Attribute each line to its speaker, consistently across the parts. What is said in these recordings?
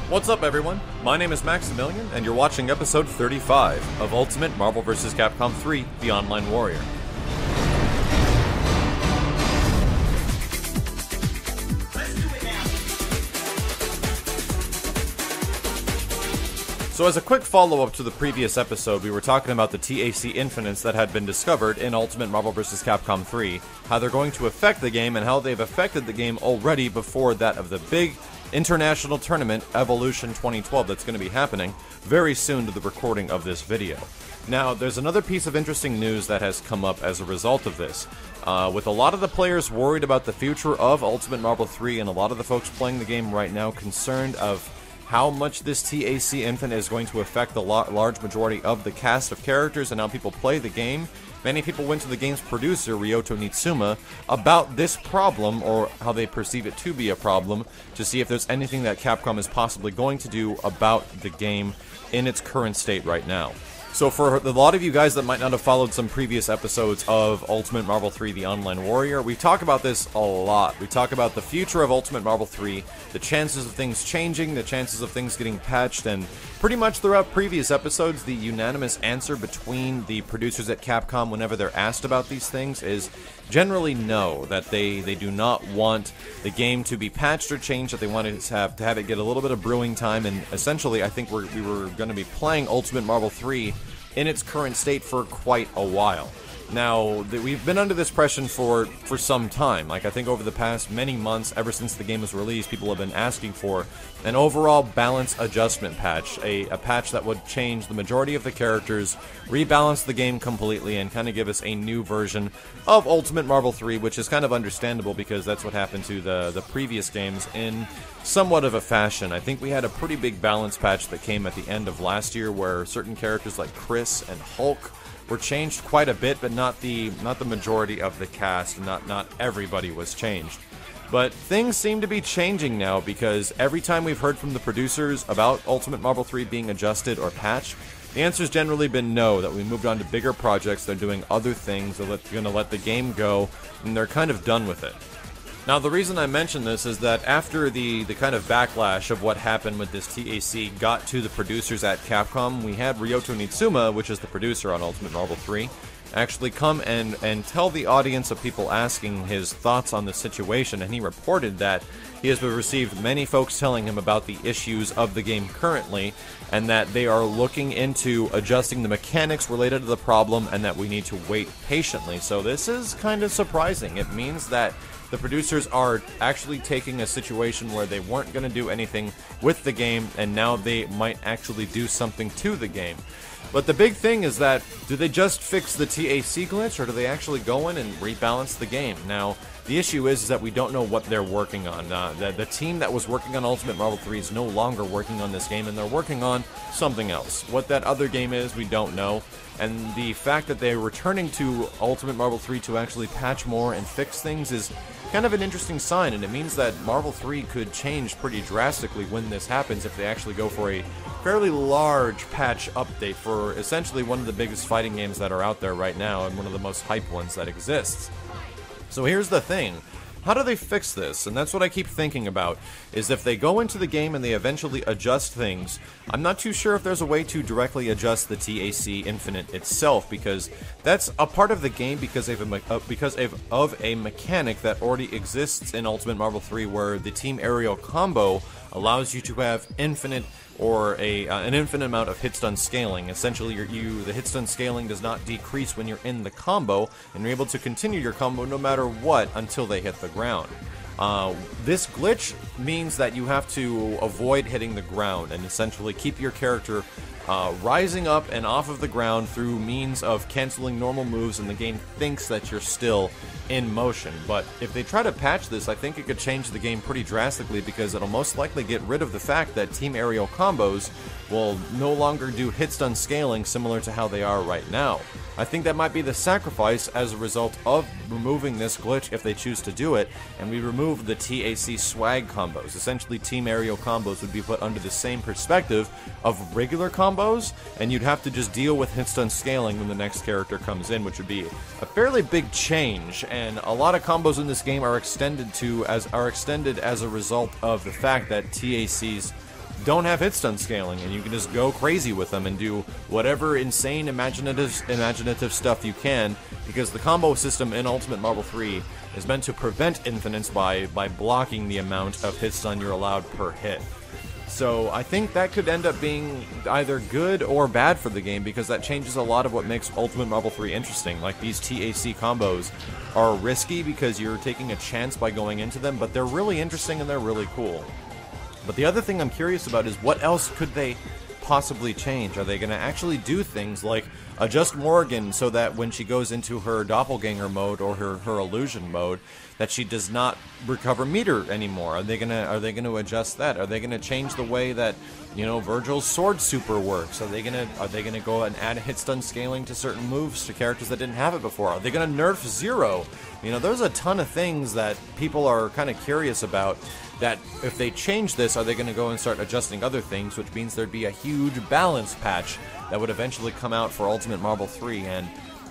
Speaker 1: What's up, everyone? My name is Maximilian, and you're watching episode 35 of Ultimate Marvel vs. Capcom 3: The Online Warrior. So as a quick follow-up to the previous episode, we were talking about the TAC infinites that had been discovered in Ultimate Marvel vs. Capcom 3, how they're going to affect the game, and how they've affected the game already before that of the big international tournament, Evolution 2012, that's going to be happening very soon to the recording of this video. Now, there's another piece of interesting news that has come up as a result of this. With a lot of the players worried about the future of Ultimate Marvel 3, and a lot of the folks playing the game right now concerned of how much this TAC Infinite is going to affect the large majority of the cast of characters and how people play the game, many people went to the game's producer, Ryoto Nitsuma, about this problem, or how they perceive it to be a problem, to see if there's anything that Capcom is possibly going to do about the game in its current state right now. So for a lot of you guys that might not have followed some previous episodes of Ultimate Marvel 3: The Online Warrior, we talk about this a lot. We talk about the future of Ultimate Marvel 3, the chances of things changing, the chances of things getting patched, and pretty much throughout previous episodes, the unanimous answer between the producers at Capcom whenever they're asked about these things is generally no, that they do not want the game to be patched or changed, that they want to have it get a little bit of brewing time, and essentially I think we were going to be playing Ultimate Marvel 3 in its current state for quite a while. Now, we've been under this pressure for some time. Like, I think over the past many months, ever since the game was released, people have been asking for an overall balance adjustment patch, a patch that would change the majority of the characters, rebalance the game completely, and kind of give us a new version of Ultimate Marvel 3, which is kind of understandable because that's what happened to the previous games in somewhat of a fashion. I think we had a pretty big balance patch that came at the end of last year where certain characters like Chris and Hulk were changed quite a bit, but not the majority of the cast. Not everybody was changed. But things seem to be changing now, because every time we've heard from the producers about Ultimate Marvel 3 being adjusted or patched, the answer's generally been no, that we moved on to bigger projects, they're doing other things, they're going to let the game go, and they're kind of done with it. Now, the reason I mention this is that after the kind of backlash of what happened with this TAC got to the producers at Capcom, we had Ryoto Nitsuma, which is the producer on Ultimate Marvel 3, actually come and tell the audience of people asking his thoughts on the situation, and he reported that he has received many folks telling him about the issues of the game currently, and that they are looking into adjusting the mechanics related to the problem, and that we need to wait patiently. So this is kind of surprising. It means that the producers are actually taking a situation where they weren't going to do anything with the game, and now they might actually do something to the game. But the big thing is that, do they just fix the TAC glitch, or do they actually go in and rebalance the game? Now, the issue is that we don't know what they're working on. The team that was working on Ultimate Marvel 3 is no longer working on this game, and they're working on something else. What that other game is, we don't know. And the fact that they're returning to Ultimate Marvel 3 to actually patch more and fix things is kind of an interesting sign, and it means that Marvel 3 could change pretty drastically when this happens if they actually go for a fairly large patch update for essentially one of the biggest fighting games that are out there right now, and one of the most hyped ones that exists. So here's the thing. How do they fix this? And that's what I keep thinking about, is if they go into the game and they eventually adjust things, I'm not too sure if there's a way to directly adjust the TAC Infinite itself, because that's a part of the game because of a mechanic that already exists in Ultimate Marvel 3, where the Team Aerial combo allows you to have infinite or an infinite amount of hit stun scaling. Essentially, the hit stun scaling does not decrease when you're in the combo, and you're able to continue your combo no matter what until they hit the ground. This glitch means that you have to avoid hitting the ground and essentially keep your character rising up and off of the ground through means of canceling normal moves, and the game thinks that you're still in motion. But if they try to patch this, I think it could change the game pretty drastically, because it'll most likely get rid of the fact that Team Aerial combos will no longer do hit stun scaling similar to how they are right now. I think that might be the sacrifice as a result of removing this glitch if they choose to do it, and we remove the TAC swag combos. Essentially, Team Aerial combos would be put under the same perspective of regular combos, and you'd have to just deal with hit stun scaling when the next character comes in, which would be a fairly big change. And a lot of combos in this game are extended as a result of the fact that TAC's don't have hit stun scaling, and you can just go crazy with them and do whatever insane imaginative stuff you can, because the combo system in Ultimate Marvel 3 is meant to prevent infinites by blocking the amount of hit stun you're allowed per hit. So I think that could end up being either good or bad for the game, because that changes a lot of what makes Ultimate Marvel 3 interesting. Like, these TAC combos are risky because you're taking a chance by going into them, but they're really interesting and they're really cool. But the other thing I'm curious about is what else could they possibly change? Are they going to actually do things like adjust Morrigan so that when she goes into her doppelganger mode or her illusion mode, that she does not recover meter anymore? Are they gonna adjust that? Are they gonna change the way that, you know, Virgil's sword super works? Are they gonna go and add hit stun scaling to certain moves to characters that didn't have it before? Are they gonna nerf Zero? You know, there's a ton of things that people are kind of curious about, that if they change this, are they going to go and start adjusting other things, which means there'd be a huge balance patch that would eventually come out for Ultimate Marvel 3, and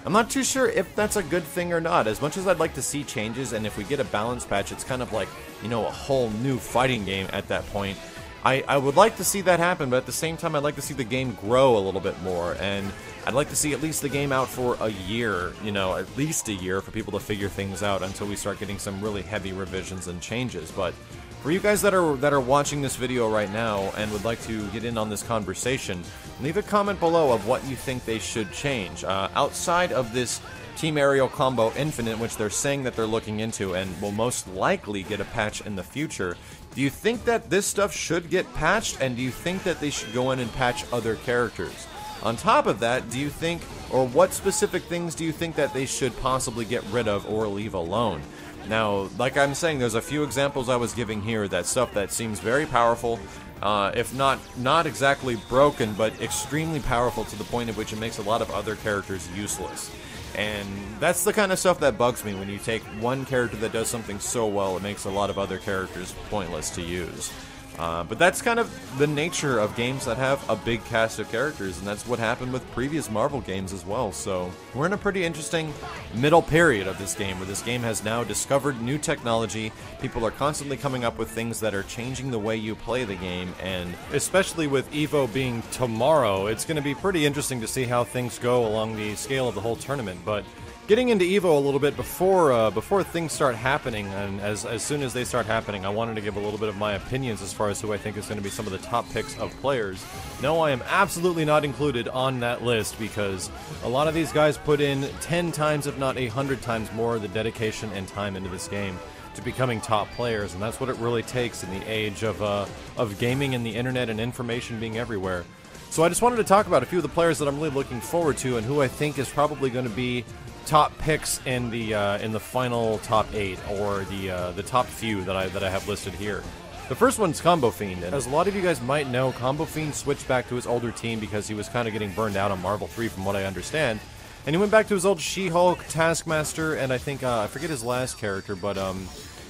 Speaker 1: I'm not too sure if that's a good thing or not. As much as I'd like to see changes, and if we get a balance patch, it's kind of like, you know, a whole new fighting game at that point. I would like to see that happen, but at the same time, I'd like to see the game grow a little bit more, and I'd like to see at least the game out for a year, you know, at least a year for people to figure things out until we start getting some really heavy revisions and changes. But for you guys that are watching this video right now and would like to get in on this conversation, leave a comment below of what you think they should change. Outside of this Team Aerial Combo Infinite, which they're saying that they're looking into and will most likely get a patch in the future, do you think that this stuff should get patched, and do you think that they should go in and patch other characters? On top of that, do you think, or what specific things do you think that they should possibly get rid of or leave alone? Now, like I'm saying, there's a few examples I was giving here, that stuff that seems very powerful, if not exactly broken, but extremely powerful to the point at which it makes a lot of other characters useless. And that's the kind of stuff that bugs me, when you take one character that does something so well, it makes a lot of other characters pointless to use. But that's kind of the nature of games that have a big cast of characters, and that's what happened with previous Marvel games as well. So we're in a pretty interesting middle period of this game, where this game has now discovered new technology. People are constantly coming up with things that are changing the way you play the game, and especially with EVO being tomorrow, it's going to be pretty interesting to see how things go along the scale of the whole tournament. But getting into EVO a little bit before things start happening, and as soon as they start happening, I wanted to give a little bit of my opinions as far as who I think is going to be some of the top picks of players. No, I am absolutely not included on that list, because a lot of these guys put in 10 times, if not 100 times more, the dedication and time into this game to becoming top players, and that's what it really takes in the age of gaming and the internet and information being everywhere. So I just wanted to talk about a few of the players that I'm really looking forward to, and who I think is probably going to be top picks in the final top 8, or the top few that I have listed here. The first one's Combo Fiend, and as a lot of you guys might know, Combo Fiend switched back to his older team because he was kind of getting burned out on Marvel 3 from what I understand, and he went back to his old She-Hulk, Taskmaster, and I think I forget his last character, but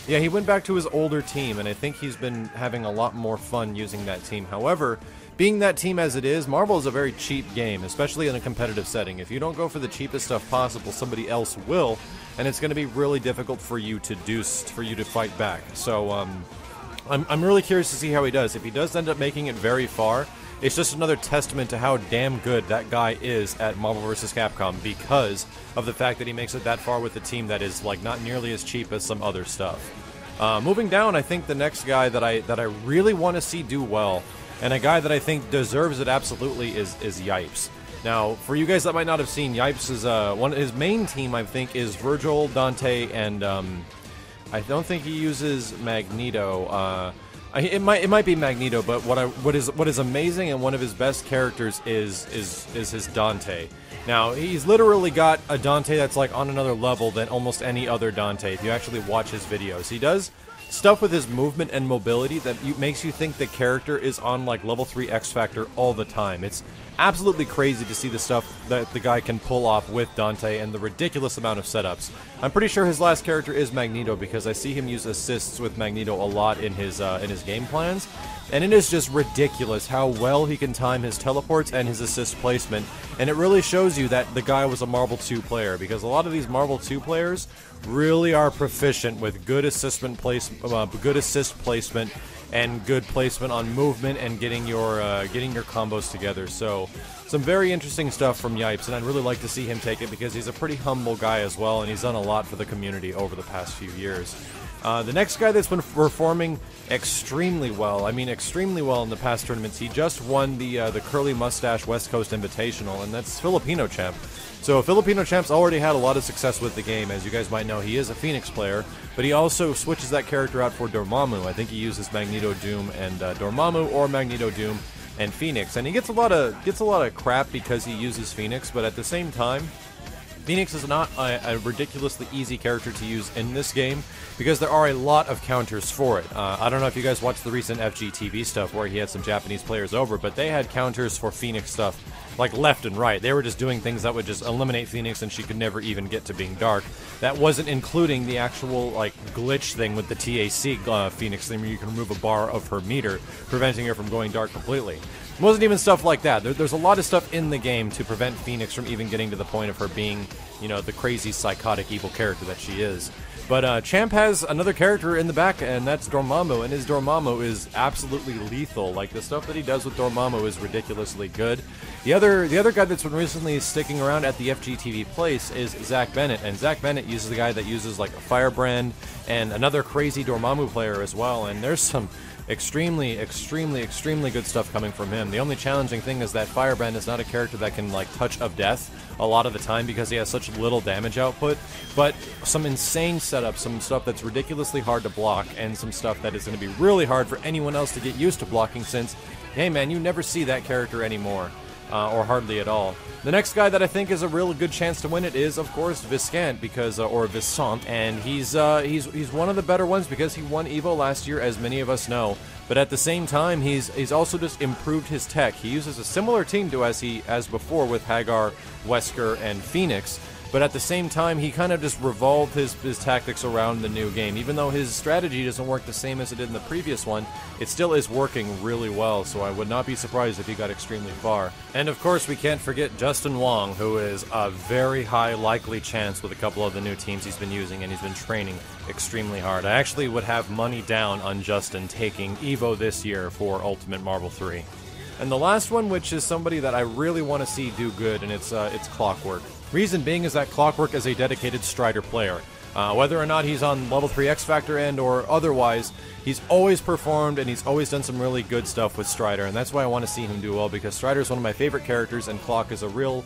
Speaker 1: yeah, he went back to his older team, and I think he's been having a lot more fun using that team. However, being that team as it is, Marvel is a very cheap game, especially in a competitive setting. If you don't go for the cheapest stuff possible, somebody else will, and it's going to be really difficult for you to fight back. So I'm really curious to see how he does. If he does end up making it very far, it's just another testament to how damn good that guy is at Marvel vs. Capcom, because of the fact that he makes it that far with a team that is like not nearly as cheap as some other stuff. Moving down, I think the next guy that I really want to see do well, and a guy that I think deserves it absolutely, is Yipes. Now, for you guys that might not have seen, Yipes is his main team, I think, is Virgil, Dante, and I don't think he uses Magneto. It might be Magneto, but what is amazing, and one of his best characters is his Dante. Now, he's literally got a Dante that's like on another level than almost any other Dante if you actually watch his videos. He does stuff with his movement and mobility that makes you think the character is on like level 3 X Factor all the time. It's absolutely crazy to see the stuff that the guy can pull off with Dante and the ridiculous amount of setups. I'm pretty sure his last character is Magneto, because I see him use assists with Magneto a lot in his game plans, and it is just ridiculous how well he can time his teleports and his assist placement, and it really shows you that the guy was a Marvel 2 player, because a lot of these Marvel 2 players really are proficient with good assist placement and good placement on movement and getting your combos together. So some very interesting stuff from Yipes, and I'd really like to see him take it because he's a pretty humble guy as well, and he's done a lot for the community over the past few years. The next guy that's been performing extremely well, I mean extremely well in the past tournaments, he just won the Curly Mustache West Coast Invitational, and that's Filipino Champ. So Filipino Champ's already had a lot of success with the game. As you guys might know, he is a Phoenix player, but he also switches that character out for Dormammu. I think he uses Magneto Doom and Dormammu, or Magneto Doom and Phoenix, and he gets a lot of crap because he uses Phoenix, but at the same time, Phoenix is not a ridiculously easy character to use in this game because there are a lot of counters for it. I don't know if you guys watched the recent FGTV stuff where he had some Japanese players over, but they had counters for Phoenix stuff like left and right. They were just doing things that would just eliminate Phoenix and she could never even get to being dark. That wasn't including the actual like glitch thing with the TAC Phoenix thing where you can remove a bar of her meter, preventing her from going dark completely. It wasn't even stuff like that. There's a lot of stuff in the game to prevent Phoenix from even getting to the point of her being, you know, the crazy, psychotic, evil character that she is. But Champ has another character in the back, and that's Dormammu, and his Dormammu is absolutely lethal. Like, the stuff that he does with Dormammu is ridiculously good. The other guy that's been recently sticking around at the FGTV place is Zach Bennett, and Zach Bennett uses a guy that uses, like, a Firebrand, and another crazy Dormammu player as well, and there's some extremely good stuff coming from him. The only challenging thing is that Firebrand is not a character that can, like, touch of death a lot of the time because he has such little damage output, but some insane setup, some stuff that's ridiculously hard to block, and some stuff that is going to be really hard for anyone else to get used to blocking since, hey man, you never see that character anymore. Or hardly at all. The next guy that I think is a real good chance to win it is, of course, Viscant, because or Viscant, and he's one of the better ones because he won EVO last year, as many of us know. But at the same time, he's also just improved his tech. He uses a similar team to as before with Hagar, Wesker, and Phoenix. But at the same time, he kind of just revolved his tactics around the new game. Even though his strategy doesn't work the same as it did in the previous one, it still is working really well, so I would not be surprised if he got extremely far. And of course, we can't forget Justin Wong, who is a very high likely chance with a couple of the new teams he's been using, and he's been training extremely hard. I actually would have money down on Justin taking EVO this year for Ultimate Marvel 3. And the last one, which is somebody that I really want to see do good, and it's Clockwork. Reason being is that Clockwork is a dedicated Strider player. Whether or not he's on level 3 X Factor and or otherwise, he's always performed and he's always done some really good stuff with Strider, and that's why I want to see him do well, because Strider is one of my favorite characters and Clock is a real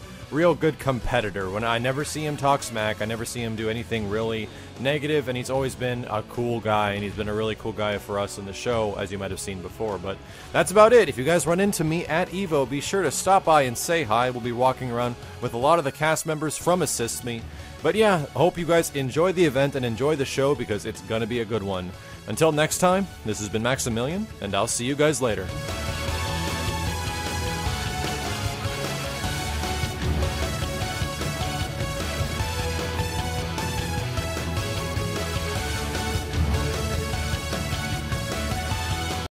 Speaker 1: good competitor. When I never see him talk smack, I never see him do anything really negative, and he's always been a cool guy, and he's been a really cool guy for us in the show, as you might have seen before. But that's about it. If you guys run into me at EVO, be sure to stop by and say hi. We'll be walking around with a lot of the cast members from Assist Me. But yeah, I hope you guys enjoy the event and enjoy the show because it's gonna be a good one. Until next time, this has been Maximilian, and I'll see you guys later.